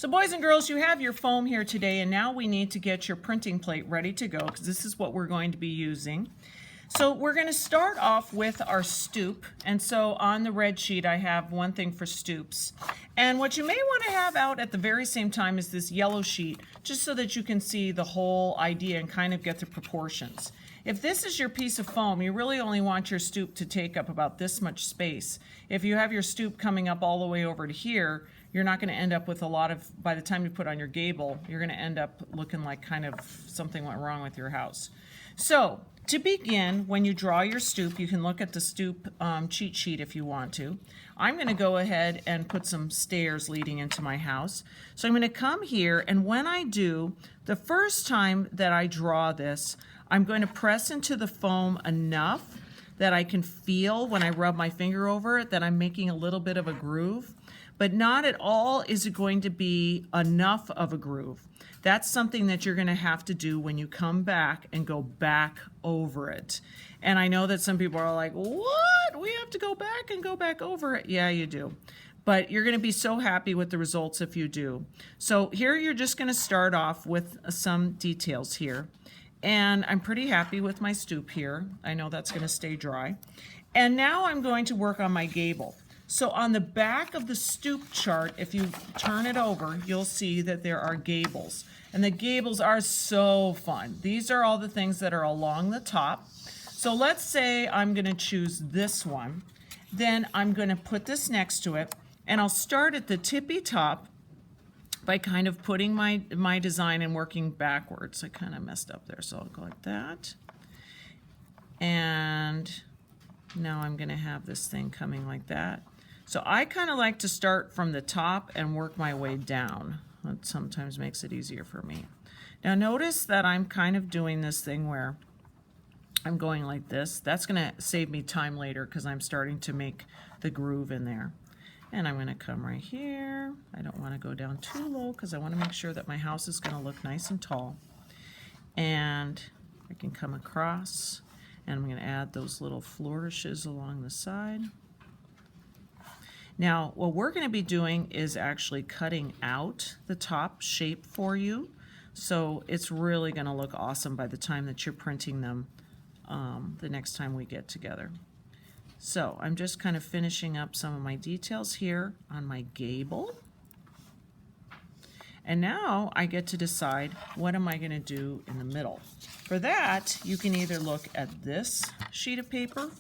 So boys and girls, you have your foam here today, and now we need to get your printing plate ready to go because this is what we're going to be using. So we're going to start off with our stoop, and so on the red sheet I have one thing for stoops. And what you may want to have out at the very same time is this yellow sheet, just so that you can see the whole idea and kind of get the proportions. If this is your piece of foam, you really only want your stoop to take up about this much space. If you have your stoop coming up all the way over to here, you're not going to end up with a lot of, by the time you put on your gable, you're going to end up looking like kind of something went wrong with your house. So to begin, when you draw your stoop, you can look at the stoop cheat sheet if you want to. I'm going to go ahead and put some stairs leading into my house. So I'm going to come here, and when I do, the first time that I draw this, I'm going to press into the foam enough that I can feel when I rub my finger over it that I'm making a little bit of a groove. But not at all is it going to be enough of a groove. That's something that you're going to have to do when you come back and go back over it. And I know that some people are like, what? We have to go back and go back over it. Yeah, you do. But you're going to be so happy with the results if you do. So here you're just going to start off with some details here. And I'm pretty happy with my stoop here. I know that's going to stay dry. And now I'm going to work on my gable. So on the back of the stoop chart, if you turn it over, you'll see that there are gables. And the gables are so fun. These are all the things that are along the top. So let's say I'm going to choose this one. Then I'm going to put this next to it. And I'll start at the tippy top by kind of putting my design and working backwards. I kind of messed up there, so I'll go like that. And now I'm going to have this thing coming like that. So I kind of like to start from the top and work my way down. That sometimes makes it easier for me. Now notice that I'm kind of doing this thing where I'm going like this. That's going to save me time later because I'm starting to make the groove in there. And I'm going to come right here. I don't want to go down too low because I want to make sure that my house is going to look nice and tall. And I can come across, and I'm going to add those little flourishes along the side. Now, what we're going to be doing is actually cutting out the top shape for you. So it's really going to look awesome by the time that you're printing them the next time we get together. So I'm just kind of finishing up some of my details here on my gable. And now I get to decide what am I going to do in the middle. For that, you can either look at this sheet of paper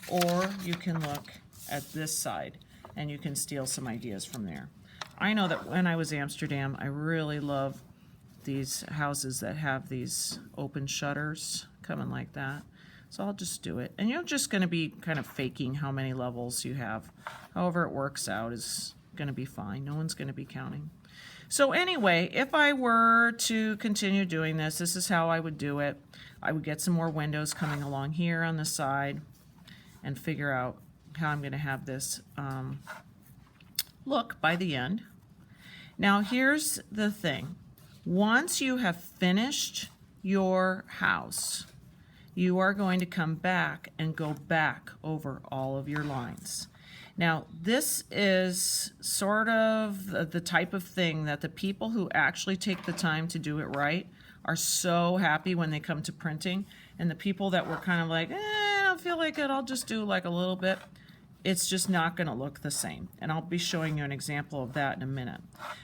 or you can look at this side and you can steal some ideas from there. I know that when I was in Amsterdam, I really love these houses that have these open shutters coming like that. So I'll just do it. And you're just going to be kind of faking how many levels you have. However it works out is going to be fine. No one's going to be counting. So anyway, if I were to continue doing this, this is how I would do it. I would get some more windows coming along here on the side and figure out how I'm going to have this look by the end. Now here's the thing. Once you have finished your house, you are going to come back and go back over all of your lines. Now, this is sort of the type of thing that the people who actually take the time to do it right are so happy when they come to printing, and the people that were kind of like, I don't feel like it, I'll just do like a little bit, it's just not going to look the same. And I'll be showing you an example of that in a minute.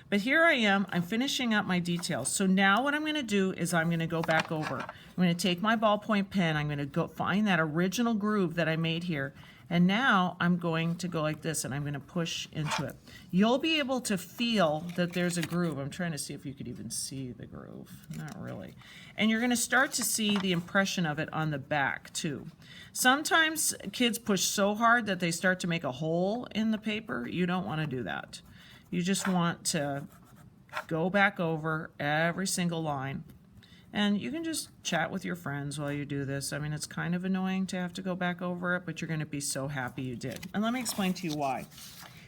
But here I am, I'm finishing up my details. So now what I'm going to do is I'm going to go back over. I'm going to take my ballpoint pen, I'm going to go find that original groove that I made here. And now I'm going to go like this and I'm going to push into it. You'll be able to feel that there's a groove. I'm trying to see if you could even see the groove. Not really. And you're going to start to see the impression of it on the back too. Sometimes kids push so hard that they start to make a hole in the paper. You don't want to do that. You just want to go back over every single line. And you can just chat with your friends while you do this. I mean, it's kind of annoying to have to go back over it, but you're going to be so happy you did. And let me explain to you why.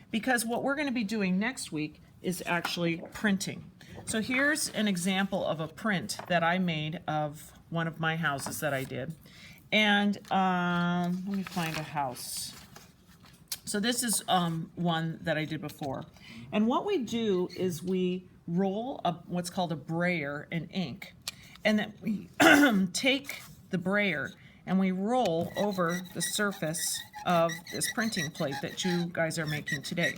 Because what we're going to be doing next week is actually printing. So here's an example of a print that I made of one of my houses that I did. And let me find a house. So this is one that I did before. And what we do is we roll what's called a brayer in ink. And then we take the brayer and we roll over the surface of this printing plate that you guys are making today.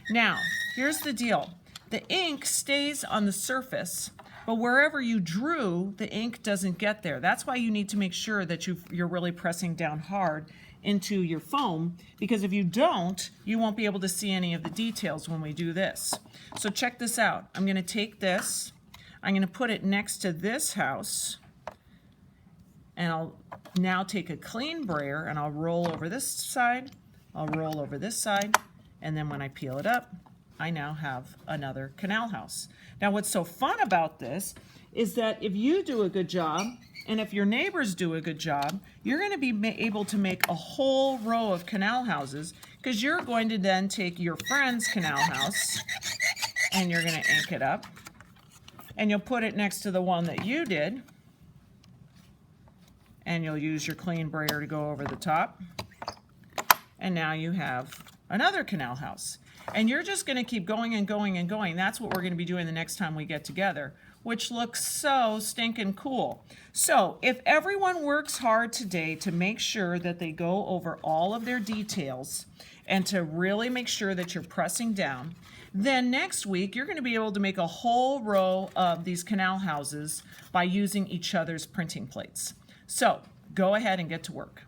Now, here's the deal. The ink stays on the surface, but wherever you drew, the ink doesn't get there. That's why you need to make sure that you're really pressing down hard into your foam, because if you don't, you won't be able to see any of the details when we do this. So check this out. I'm going to take this, I'm going to put it next to this house, and I'll now take a clean brayer and I'll roll over this side, I'll roll over this side, and then when I peel it up, I now have another canal house. Now what's so fun about this is that if you do a good job, and if your neighbors do a good job, you're going to be able to make a whole row of canal houses, because you're going to then take your friend's canal house and you're going to ink it up, and you'll put it next to the one that you did, and you'll use your clean brayer to go over the top, and now you have another canal house. And you're just going to keep going and going and going. That's what we're going to be doing the next time we get together, which looks so stinking cool. So if everyone works hard today to make sure that they go over all of their details and to really make sure that you're pressing down, then next week you're going to be able to make a whole row of these canal houses by using each other's printing plates. So go ahead and get to work.